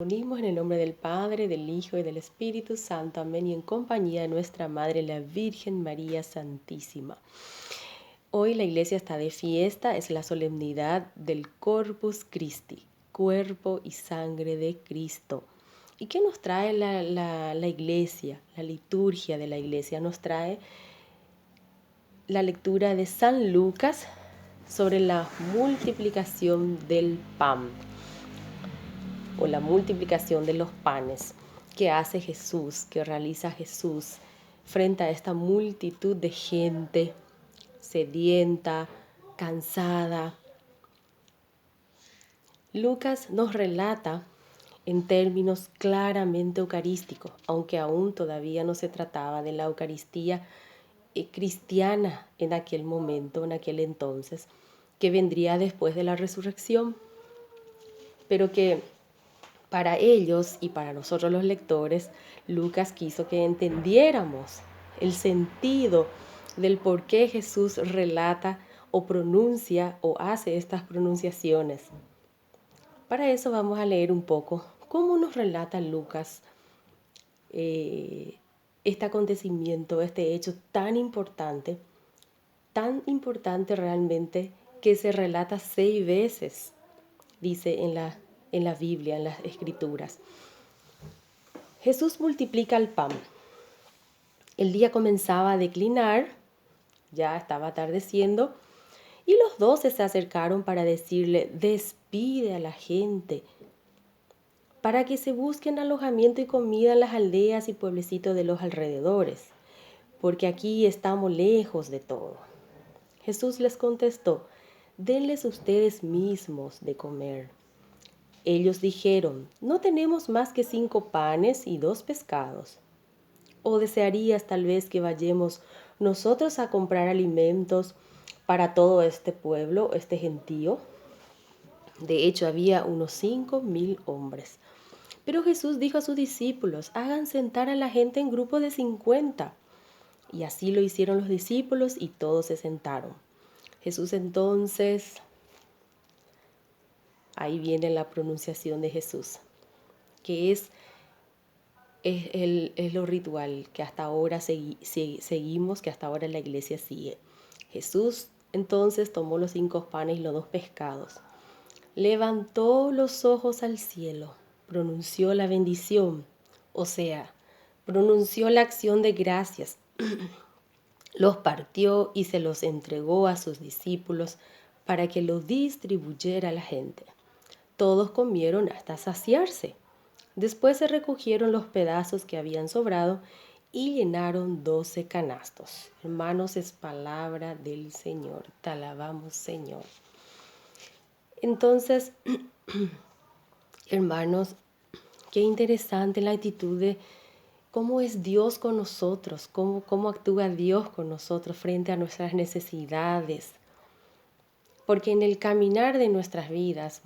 Unimos en el nombre del Padre, del Hijo y del Espíritu Santo. Amén. Y en compañía de nuestra Madre, la Virgen María Santísima. Hoy la iglesia está de fiesta, es la solemnidad del Corpus Christi, cuerpo y sangre de Cristo. ¿Y qué nos trae la iglesia, la liturgia de la iglesia? Nos trae la lectura de San Lucas sobre la multiplicación del pan, o la multiplicación de los panes que hace Jesús, que realiza Jesús frente a esta multitud de gente sedienta, cansada. Lucas nos relata en términos claramente eucarísticos, aunque aún todavía no se trataba de la Eucaristía cristiana en aquel momento, en aquel entonces, que vendría después de la resurrección, pero que para ellos y para nosotros los lectores, Lucas quiso que entendiéramos el sentido del por qué Jesús relata o pronuncia o hace estas pronunciaciones. Para eso vamos a leer un poco cómo nos relata Lucas este acontecimiento, este hecho tan importante realmente que se relata 6 veces, dice en la Biblia, en las Escrituras. Jesús multiplica el pan. El día comenzaba a declinar, ya estaba atardeciendo, y los 12 se acercaron para decirle: despide a la gente, para que se busquen alojamiento y comida en las aldeas y pueblecitos de los alrededores, porque aquí estamos lejos de todo. Jesús les contestó: denles ustedes mismos de comer. Ellos dijeron: no tenemos más que 5 panes y 2 pescados. ¿O desearías tal vez que vayamos nosotros a comprar alimentos para todo este pueblo, este gentío? De hecho, había unos 5.000 hombres. Pero Jesús dijo a sus discípulos: hagan sentar a la gente en grupos de 50. Y así lo hicieron los discípulos y todos se sentaron. Jesús entonces, ahí viene la pronunciación de Jesús, que es lo ritual que hasta ahora seguimos, que hasta ahora la iglesia sigue. Jesús entonces tomó los 5 panes y los 2 pescados, levantó los ojos al cielo, pronunció la bendición, o sea, pronunció la acción de gracias, los partió y se los entregó a sus discípulos para que los distribuyera a la gente. Todos comieron hasta saciarse. Después se recogieron los pedazos que habían sobrado y llenaron 12 canastos. Hermanos, es palabra del Señor. Te alabamos, Señor. Entonces, hermanos, qué interesante la actitud de cómo es Dios con nosotros, cómo actúa Dios con nosotros frente a nuestras necesidades. Porque en el caminar de nuestras vidas,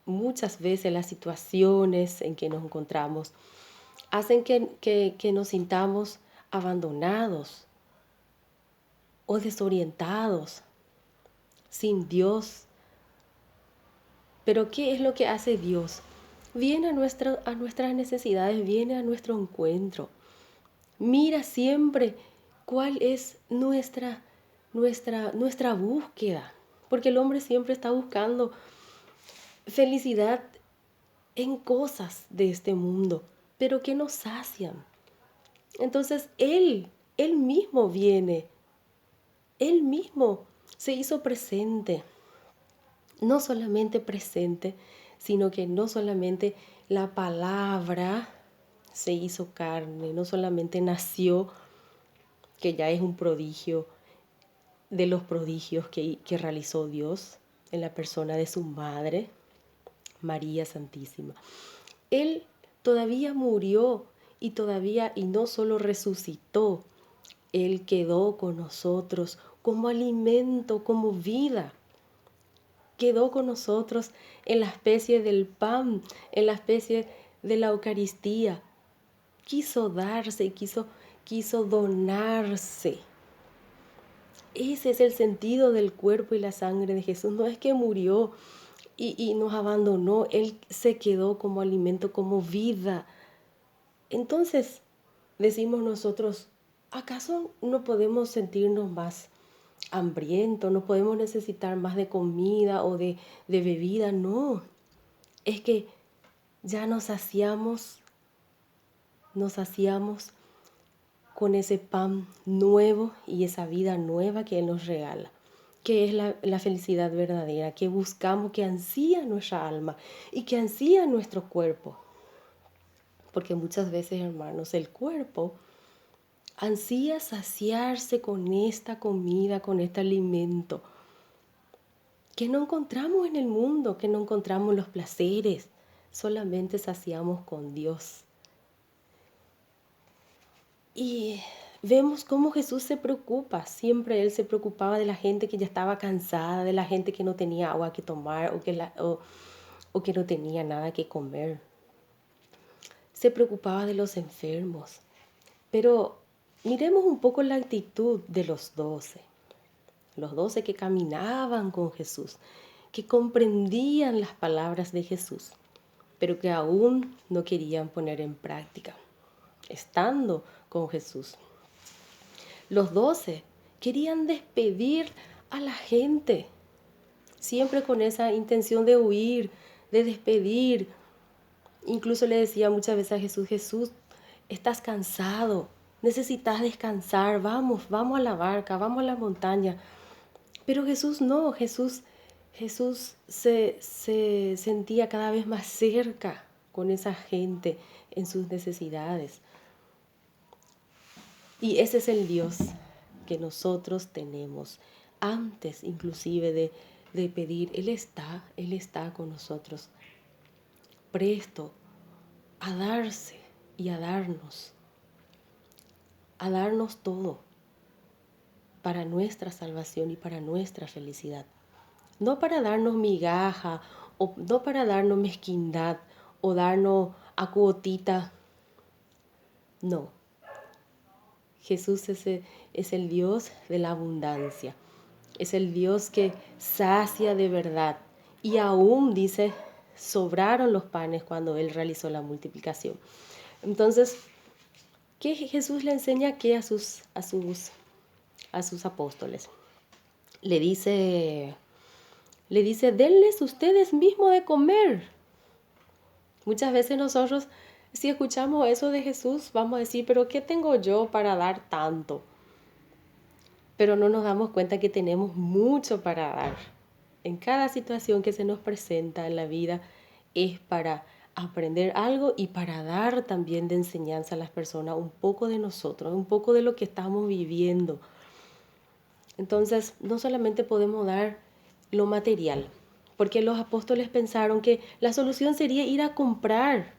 muchas veces las situaciones en que nos encontramos hacen que nos sintamos abandonados o desorientados, sin Dios. Pero ¿qué es lo que hace Dios? Viene a nuestras necesidades, viene a nuestro encuentro. Mira siempre cuál es nuestra búsqueda, porque el hombre siempre está buscando felicidad en cosas de este mundo, pero que nos sacian. Entonces Él mismo viene, Él mismo se hizo presente, no solamente presente, sino que no solamente la palabra se hizo carne, no solamente nació, que ya es un prodigio de los prodigios que realizó Dios en la persona de su madre, María Santísima. Él todavía murió y no solo resucitó, Él quedó con nosotros como alimento, como vida. Quedó con nosotros en la especie del pan, en la especie de la Eucaristía. Quiso darse, quiso donarse. Ese es el sentido del cuerpo y la sangre de Jesús. No es que murió y nos abandonó. Él se quedó como alimento, como vida. Entonces, decimos nosotros, ¿acaso no podemos sentirnos más hambrientos? ¿No podemos necesitar más de comida o de bebida? No, es que ya nos saciamos con ese pan nuevo y esa vida nueva que Él nos regala, que es la felicidad verdadera, que buscamos, que ansía nuestra alma y que ansía nuestro cuerpo. Porque muchas veces, hermanos, el cuerpo ansía saciarse con esta comida, con este alimento, que no encontramos en el mundo, que no encontramos los placeres, solamente saciamos con Dios. Y vemos cómo Jesús se preocupa, siempre Él se preocupaba de la gente que ya estaba cansada, de la gente que no tenía agua que tomar o que no tenía nada que comer. Se preocupaba de los enfermos. Pero miremos un poco la actitud de los 12. Los 12 que caminaban con Jesús, que comprendían las palabras de Jesús, pero que aún no querían poner en práctica, estando con Jesús. Los 12 querían despedir a la gente, siempre con esa intención de huir, de despedir. Incluso le decía muchas veces a Jesús, Jesús, estás cansado, necesitas descansar, vamos a la barca, vamos a la montaña. Pero Jesús no, Jesús se sentía cada vez más cerca con esa gente en sus necesidades. Y ese es el Dios que nosotros tenemos. Antes inclusive de pedir, Él está con nosotros, presto a darse y a darnos todo para nuestra salvación y para nuestra felicidad. No para darnos migaja, o no para darnos mezquindad, o darnos a cuotita. No. Jesús es el Dios de la abundancia. Es el Dios que sacia de verdad. Y aún dice, sobraron los panes cuando Él realizó la multiplicación. Entonces, ¿qué Jesús le enseña qué a sus apóstoles? Le dice, denles ustedes mismos de comer. Muchas veces nosotros, si escuchamos eso de Jesús, vamos a decir, pero ¿qué tengo yo para dar tanto? Pero no nos damos cuenta que tenemos mucho para dar. En cada situación que se nos presenta en la vida es para aprender algo y para dar también de enseñanza a las personas un poco de nosotros, un poco de lo que estamos viviendo. Entonces, no solamente podemos dar lo material, porque los apóstoles pensaron que la solución sería ir a comprar,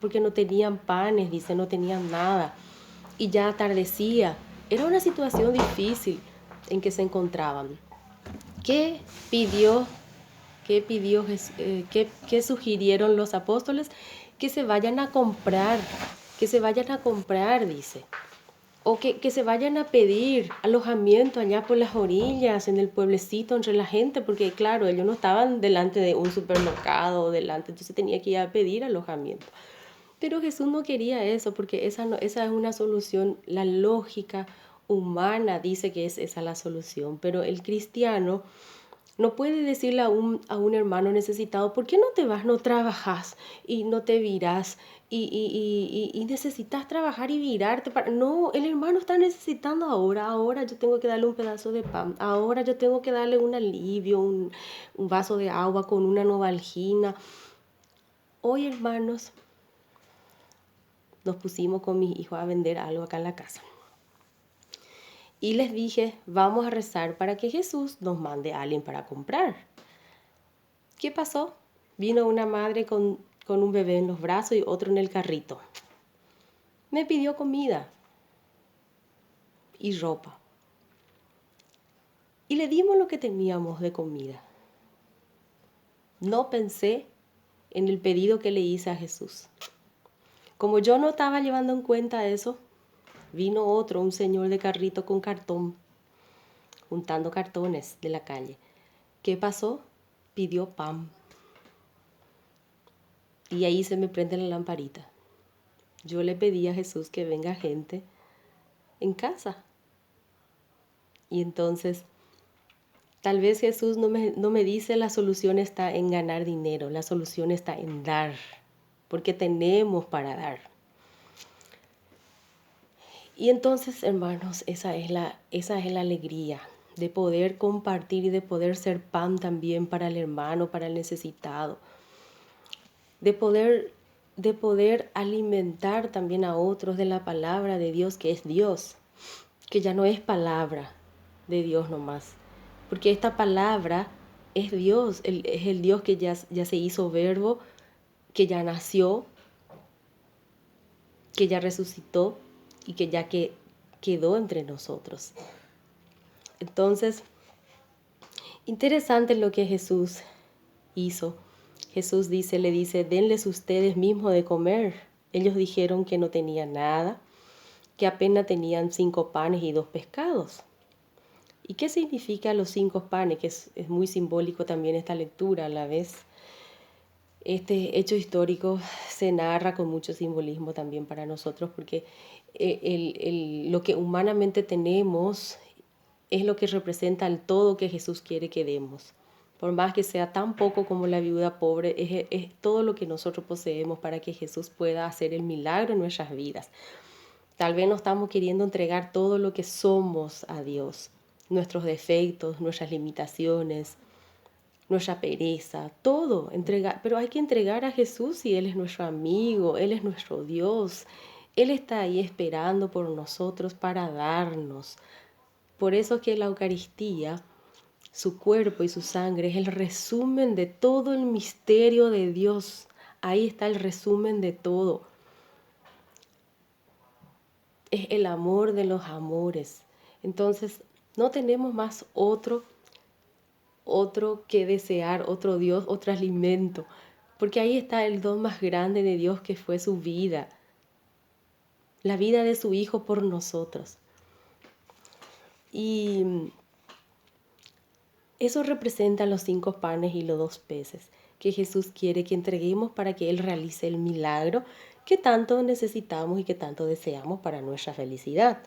porque no tenían panes, dice, no tenían nada, y ya atardecía. Era una situación difícil en que se encontraban. ¿Qué qué sugirieron los apóstoles? Que se vayan a comprar, dice. O que se vayan a pedir alojamiento allá por las orillas, en el pueblecito, entre la gente, porque claro, ellos no estaban delante de un supermercado, entonces tenía que ir a pedir alojamiento. Pero Jesús no quería eso, porque esa es una solución, la lógica humana dice que es esa la solución, pero el cristiano no puede decirle a un hermano necesitado, ¿por qué no te vas, no trabajas y no te virás y necesitas trabajar y virarte? No, el hermano está necesitando ahora yo tengo que darle un pedazo de pan, ahora yo tengo que darle un alivio, un vaso de agua con una novalgina. Hoy, hermanos, nos pusimos con mis hijos a vender algo acá en la casa. Y les dije, vamos a rezar para que Jesús nos mande a alguien para comprar. ¿Qué pasó? Vino una madre con un bebé en los brazos y otro en el carrito. Me pidió comida y ropa. Y le dimos lo que teníamos de comida. No pensé en el pedido que le hice a Jesús. Como yo no estaba llevando en cuenta eso, vino un señor de carrito con cartón, juntando cartones de la calle. ¿Qué pasó? Pidió pan. Y ahí se me prende la lamparita. Yo le pedí a Jesús que venga gente en casa. Y entonces, tal vez Jesús no me dice la solución está en ganar dinero, la solución está en dar, porque tenemos para dar. Y entonces, hermanos, esa es la alegría de poder compartir y de poder ser pan también para el hermano, para el necesitado. De poder alimentar también a otros de la palabra de Dios, que es Dios, que ya no es palabra de Dios nomás, porque esta palabra es Dios, es el Dios que ya se hizo verbo, que ya nació, que ya resucitó y que ya quedó entre nosotros. Entonces, interesante lo que Jesús hizo. Jesús le dice, denles ustedes mismos de comer. Ellos dijeron que no tenían nada, que apenas tenían 5 panes y 2 pescados. ¿Y qué significa los 5 panes? Que es muy simbólico también esta lectura a la vez. Este hecho histórico se narra con mucho simbolismo también para nosotros, porque lo que humanamente tenemos es lo que representa el todo que Jesús quiere que demos. Por más que sea tan poco como la viuda pobre, es todo lo que nosotros poseemos para que Jesús pueda hacer el milagro en nuestras vidas. Tal vez no estamos queriendo entregar todo lo que somos a Dios, nuestros defectos, nuestras limitaciones, nuestra pereza, todo, pero hay que entregar a Jesús y Él es nuestro amigo, Él es nuestro Dios. Él está ahí esperando por nosotros para darnos. Por eso es que la Eucaristía, su cuerpo y su sangre, es el resumen de todo el misterio de Dios. Ahí está el resumen de todo. Es el amor de los amores. Entonces, no tenemos más otro que desear, otro Dios, otro alimento, porque ahí está el don más grande de Dios, que fue su vida, la vida de su Hijo por nosotros. Y eso representa los 5 panes y los 2 peces que Jesús quiere que entreguemos para que Él realice el milagro que tanto necesitamos y que tanto deseamos para nuestra felicidad.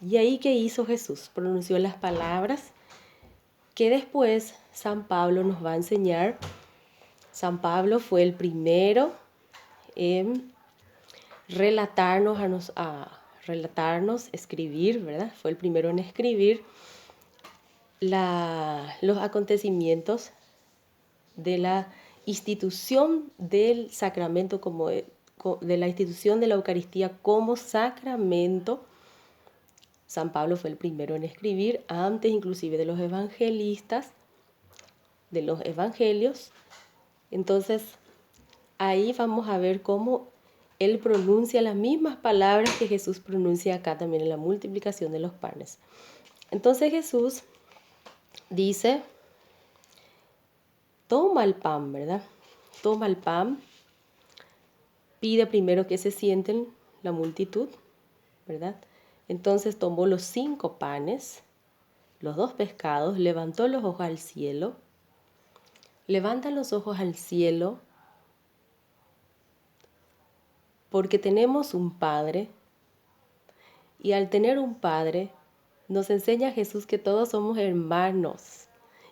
Y ahí, ¿qué hizo Jesús? Pronunció las palabras que después San Pablo nos va a enseñar. San Pablo fue el primero en relatarnos, escribir, ¿verdad? Fue el primero en escribir los acontecimientos de la institución del sacramento, de la institución de la Eucaristía como sacramento. San Pablo fue el primero en escribir, antes inclusive de los evangelistas, de los evangelios. Entonces, ahí vamos a ver cómo él pronuncia las mismas palabras que Jesús pronuncia acá también en la multiplicación de los panes. Entonces Jesús dice, toma el pan, ¿verdad? Toma el pan, pide primero que se sienten la multitud, ¿verdad? Entonces tomó los 5 panes, los 2 pescados, levantó los ojos al cielo, levanta los ojos al cielo, porque tenemos un Padre, y al tener un Padre, nos enseña Jesús que todos somos hermanos,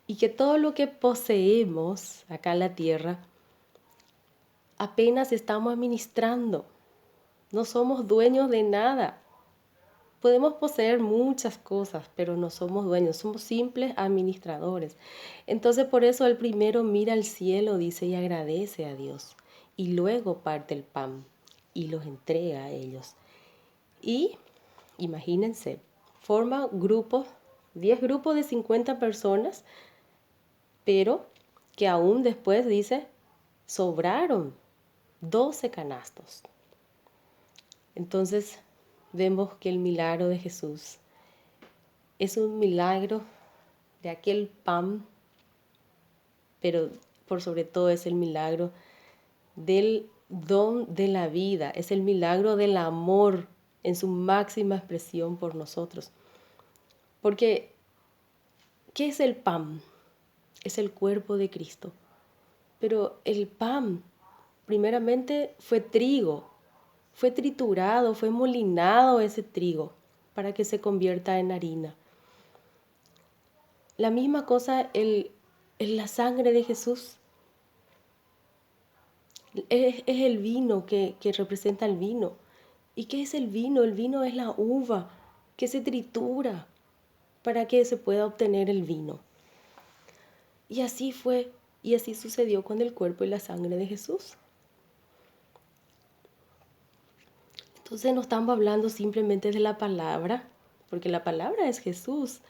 y que todo lo que poseemos acá en la tierra, apenas estamos administrando. No somos dueños de nada. Podemos poseer muchas cosas, pero no somos dueños, somos simples administradores. Entonces por eso el primero mira al cielo, dice, y agradece a Dios. Y luego parte el pan y los entrega a ellos. Y imagínense, forma grupos, 10 grupos de 50 personas, pero que aún después dice, sobraron 12 canastos. Entonces vemos que el milagro de Jesús es un milagro de aquel pan, pero por sobre todo es el milagro del don de la vida, es el milagro del amor en su máxima expresión por nosotros. Porque, ¿qué es el pan? Es el cuerpo de Cristo. pero el pan primeramente fue trigo, fue triturado, fue molinado ese trigo para que se convierta en harina. La misma cosa en la sangre de Jesús. Es el vino que representa el vino. ¿Y qué es el vino? El vino es la uva que se tritura para que se pueda obtener el vino. Y así fue, y así sucedió con el cuerpo y la sangre de Jesús. Entonces no estamos hablando simplemente de la palabra, porque la palabra es Jesús.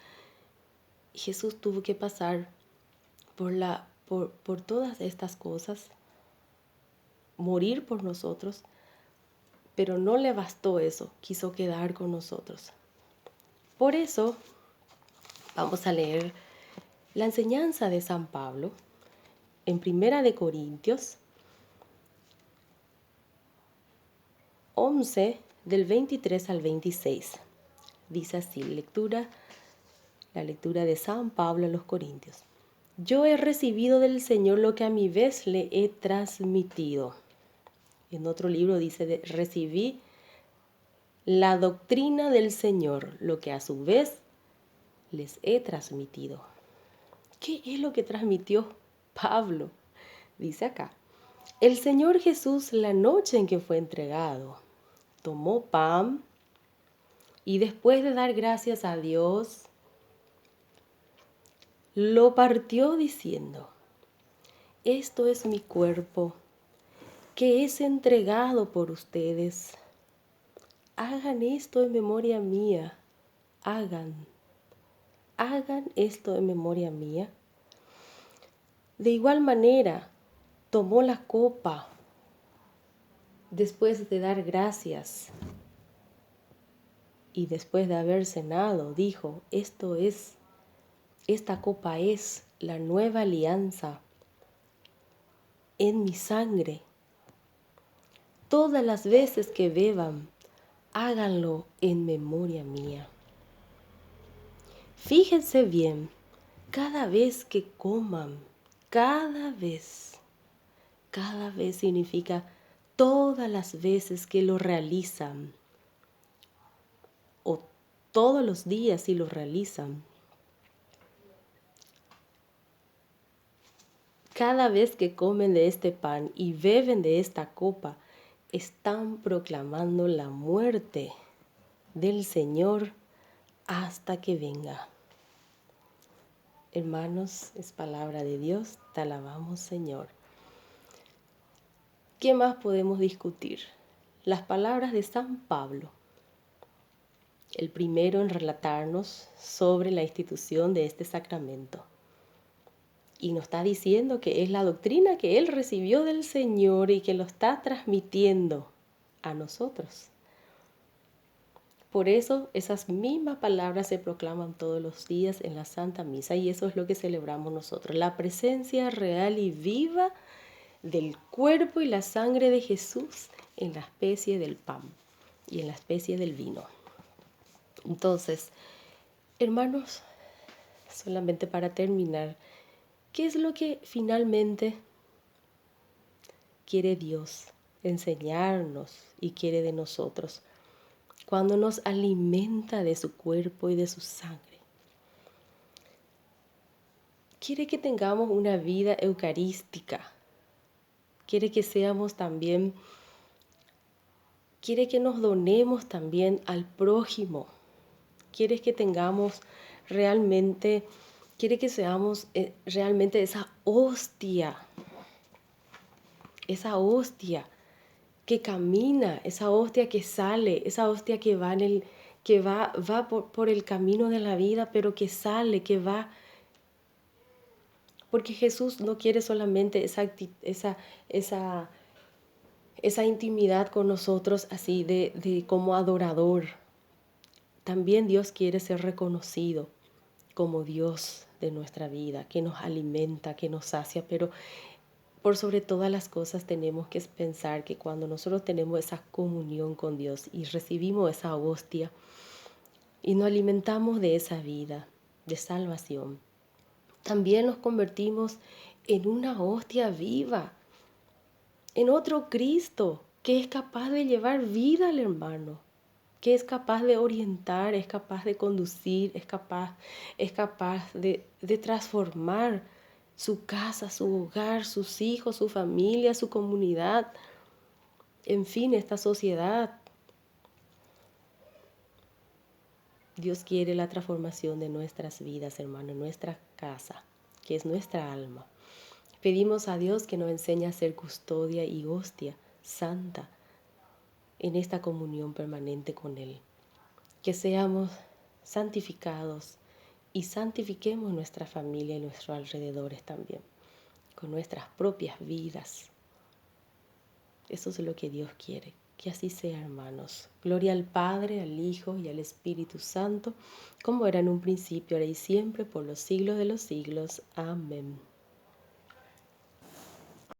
Y Jesús tuvo que pasar por todas estas cosas, morir por nosotros, pero no le bastó eso, quiso quedar con nosotros. Por eso vamos a leer la enseñanza de San Pablo en 1 Corintios 11, del 23 al 26. Dice así, la lectura de San Pablo a los Corintios. Yo he recibido del Señor lo que a mi vez le he transmitido. En otro libro dice, recibí la doctrina del Señor, lo que a su vez les he transmitido. ¿Qué es lo que transmitió Pablo? Dice acá, el Señor Jesús, la noche en que fue entregado, tomó pan y después de dar gracias a Dios, lo partió diciendo, esto es mi cuerpo que es entregado por ustedes. Hagan esto en memoria mía. Hagan esto en memoria mía. De igual manera, tomó la copa después de dar gracias y después de haber cenado, dijo, esta copa es la nueva alianza en mi sangre. Todas las veces que beban, háganlo en memoria mía. Fíjense bien, cada vez que coman, cada vez significa todas las veces que lo realizan o todos los días si lo realizan. Cada vez que comen de este pan y beben de esta copa, están proclamando la muerte del Señor hasta que venga. Hermanos, es palabra de Dios, te alabamos, Señor. ¿Qué más podemos discutir? Las palabras de San Pablo, el primero en relatarnos sobre la institución de este sacramento. Y nos está diciendo que es la doctrina que él recibió del Señor y que lo está transmitiendo a nosotros. Por eso esas mismas palabras se proclaman todos los días en la Santa Misa y eso es lo que celebramos nosotros, la presencia real y viva del cuerpo y la sangre de Jesús en la especie del pan y en la especie del vino. Entonces, hermanos, solamente para terminar, ¿qué es lo que finalmente quiere Dios enseñarnos y quiere de nosotros cuando nos alimenta de su cuerpo y de su sangre? Quiere que tengamos una vida eucarística. Quiere que seamos también, quiere que nos donemos también al prójimo. Quiere que tengamos realmente, quiere que seamos realmente esa hostia que camina, esa hostia que sale, esa hostia que va por el camino de la vida, pero que sale, que va. Porque Jesús no quiere solamente esa intimidad con nosotros así de como adorador. También Dios quiere ser reconocido como Dios de nuestra vida, que nos alimenta, que nos sacia, pero por sobre todas las cosas tenemos que pensar que cuando nosotros tenemos esa comunión con Dios y recibimos esa hostia y nos alimentamos de esa vida de salvación, también nos convertimos en una hostia viva, en otro Cristo que es capaz de llevar vida al hermano, que es capaz de orientar, es capaz de conducir, es capaz de transformar su casa, su hogar, sus hijos, su familia, su comunidad, en fin, esta sociedad. Dios quiere la transformación de nuestras vidas, hermano, nuestra casa, que es nuestra alma. Pedimos a Dios que nos enseñe a ser custodia y hostia santa en esta comunión permanente con Él. Que seamos santificados y santifiquemos nuestra familia y nuestros alrededores también, con nuestras propias vidas. Eso es lo que Dios quiere. Que así sea, hermanos. Gloria al Padre, al Hijo y al Espíritu Santo, como era en un principio, ahora y siempre, por los siglos de los siglos. Amén.